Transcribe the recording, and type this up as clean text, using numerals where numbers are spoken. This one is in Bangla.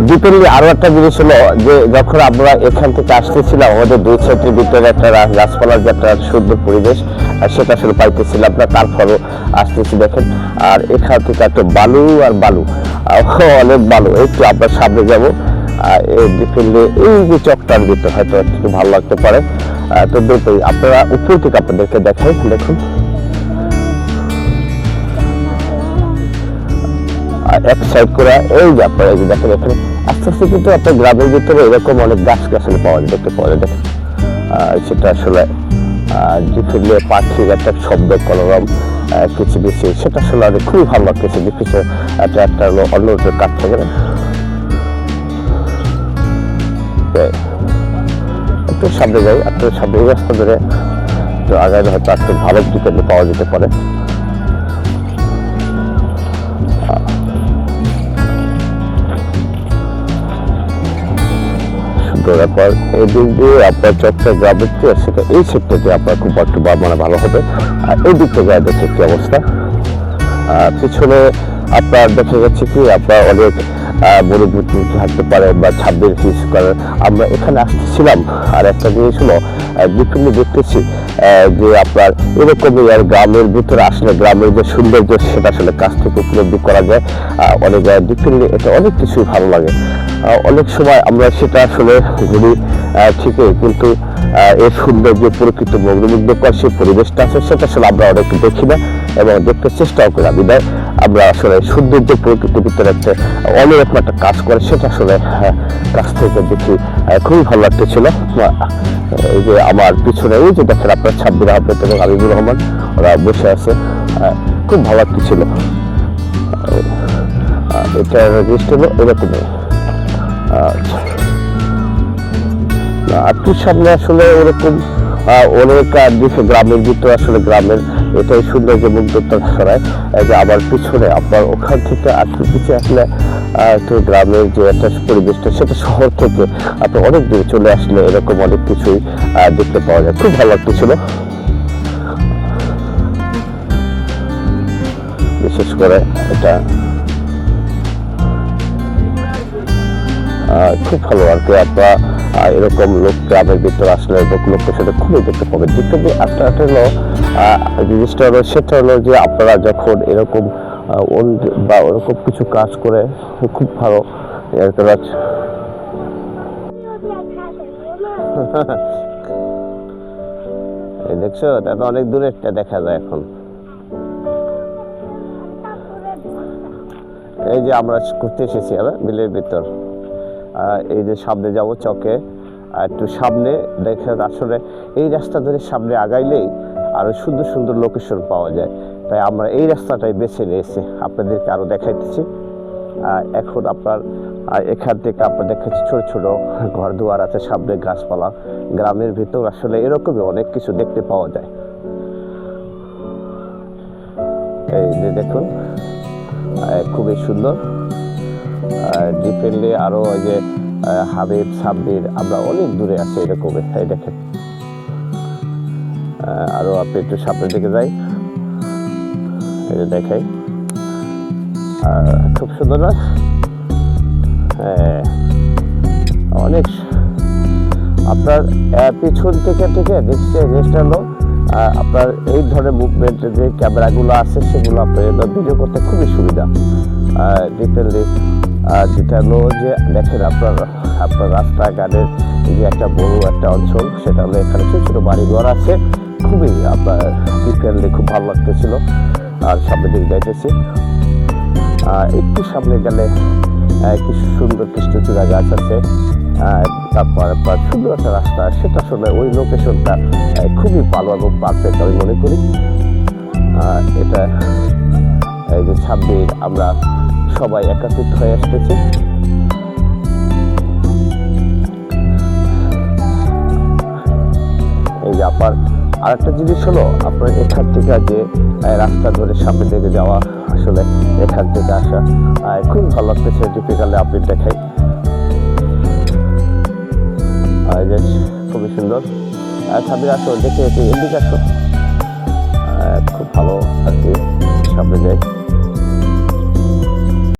ডিপেন্ডলি আরো একটা জিনিস হলো যে যখন আমরা এখান থেকে আসতেছিলাম আমাদের দুই সাইডের ভিতরে একটা গাছপালার যে একটা সুন্দর পরিবেশ সেটা আসলে পাইতেছিলাম না, তারপরও আসতেছি দেখেন। আর এখান থেকে একটা বালু আর বালু, অনেক বালু। একটু আমরা সামনে যাবো, এই ডিপেন্ডলি এই যে চকটার ভিতরে হয়তো একটু ভালো লাগতে পারে। তো দুটোই আপনারা উপর থেকে আপনাদেরকে দেখাই, দেখুন এক সাইড করে এই যে আপনারা এই যে দেখেন এখানে আস্তে আস্তে কিন্তু আপনার গ্রামের ভিতরে এরকম অনেক গাছ গাছালি পাওয়া যায়, দেখতে পাওয়া যায়। দেখেন সেটা আসলে ডিপেন্ডলি পাখির একটা শব্দ কলরব কিচিমিচি, সেটা আসলে অনেক খুবই ভালো লাগতেছে। ডিপিসে একটা হলো অন্য কাঠ থেকে না, একটু সামনে যাই, আপনার সামনে এই রাস্তা ধরে তো আগামী হয়তো একটু ভালো ডিপেন্ডে পাওয়া যেতে পারে। ব্যাপার এই দিক দিয়ে আপনার চট্টগ্রাম সেটা এই সেক্টর দিয়ে আপনার খুব একটু মানে ভালো হবে। আর এই দিক থেকে দেখে কি অবস্থা, পিছনে আপনার দেখা যাচ্ছে কি আপনার অনেক মরুভূমি থাকতে পারে বা ছাব্বির হিস করার। আমরা এখানে আসতেছিলাম আর একটা জিনিস হলো ডিফারেন্টলি দেখতেছি যে আপনার এরকমই আর গ্রামের ভিতরে আসলে গ্রামের যে সৌন্দর্য সেটা আসলে কাছ থেকে উপলব্ধি করা যায়। অনেক ডিফারেন্টলি এটা অনেক কিছুই ভালো লাগে। অনেক সময় আমরা সেটা আসলে ঘুরি ঠিকই, কিন্তু এর সুন্দর যে প্রকৃত মগ্নমুগ্ধকর সেই পরিবেশটা আছে সেটা আসলে আমরা অনেক দেখি না এবং দেখতে চেষ্টাও করি। বিদায় আমরা আসলে সৌন্দর্য প্রকৃতির ভিতরে একটা অন্যরকম একটা কাজ করে সেটা আসলে কাছ থেকে দেখি, খুবই ভালো লাগতেছিল। এই যে আমার পিছনে এই যে দেখেন আপনার সাব্বির আহমেদ এবং হাবিবুর রহমান ওরা বসে আছে, খুব ভালো লাগতেছিল। এটা জিনিসটা হলো এরকমই। একটু সামনে আসলে ওরকম অনেক দিকে গ্রামের ভিতরে আসলে গ্রামের এটাই সুন্দর যে মুগ্ধতা ছড়ায়। যে আবার পিছনে আপনার ওখান থেকে একটু পিছিয়ে আসলে একটু গ্রামের যে একটা পরিবেশটা সেটা শহর থেকে আপনার অনেক দূরে চলে আসলে এরকম অনেক কিছুই দেখতে পাওয়া যায়, খুব ভালো লাগতেছিল। বিশেষ করে এটা খুব ভালো আর কি। আপনারা এরকম লোক গ্রামের ভিতরে আসলে লোকের সাথে খুবই দেখতে পাবেন। যেটা একটা হলো জিনিসটা হলো সেটা হলো যে আপনারা যখন এরকম বা ওরকম কিছু কাজ করে খুব ভালো দেখছো, এটা তো অনেক দূরে একটা দেখা যায় এখন। এই যে আমরা ঘুরতে এসেছি বিলের ভিতর, এই যে সামনে যাব চকে, একটু সামনে দেখেন আসলে এই রাস্তা ধরে সামনে আগাইলেই আরো সুন্দর সুন্দর লোকেশন পাওয়া যায়। তাই আমরা এই রাস্তাটাই বেছে নিয়েছি, আপনাদেরকে আরো দেখাইতেছি। এখন আপনার এখান থেকে আপনার দেখাচ্ছি ছোট ছোট ঘর দুয়ার আছে, সামনে গাছপালা। গ্রামের ভিতর আসলে এরকমই অনেক কিছু দেখতে পাওয়া যায়। এই যে দেখুন খুবই সুন্দর। ডিপেন্ডলি আরো ওই যে হাবিব সাব্বির আমরা অনেক দূরে আছি এরকম। এই দেখেন আরো আপনি একটু সামনের দিকে যাই, এই যে দেখাই খুব সুন্দর না? হ্যাঁ অনেক। আপনার পিছন থেকে দেখছে জিনিসটা হলো আপনার এই ধরনের মুভমেন্টের যে ক্যামেরাগুলো আছে সেগুলো আপনার ভিডিও করতে খুবই সুবিধা। ডিপেন্ডলি যেটা হলো যে দেখেন আপনার রাস্তাঘাটের যে একটা বড় একটা অঞ্চল, সেটা হলো এখানে ছোট ছোট বাড়িঘর আছে, খুবই আপনার ডিপেন্ডলি খুব ভালো লাগতেছিল। আর সামনের দিকে যাইতেছি, একটু সামনে গেলে কিছু সুন্দর কৃষ্ণচূড়া গাছ আছে, তারপর আপনার সুন্দর একটা রাস্তা। সেটা আসলে ওই লোকেশনটা খুবই ভালো এবং পারফেক্ট আমি মনে করি। এটা এই যে ছাব্বির আমরা সবাই একত্রিত হয়ে আসতেছি। এই যে আপনার আর একটা জিনিস হলো আপনার এখান থেকে যে রাস্তা ধরে সামনে দিকে যাওয়া, আসলে এখান থেকে আসা খুব ভালো লাগতেছে। টিপিক্যালি আপনি দেখাই খুবই সুন্দর। ছাব্বির আসো দেখে এদিকে আসো, খুব ভালো আর কি। সামনে যাই।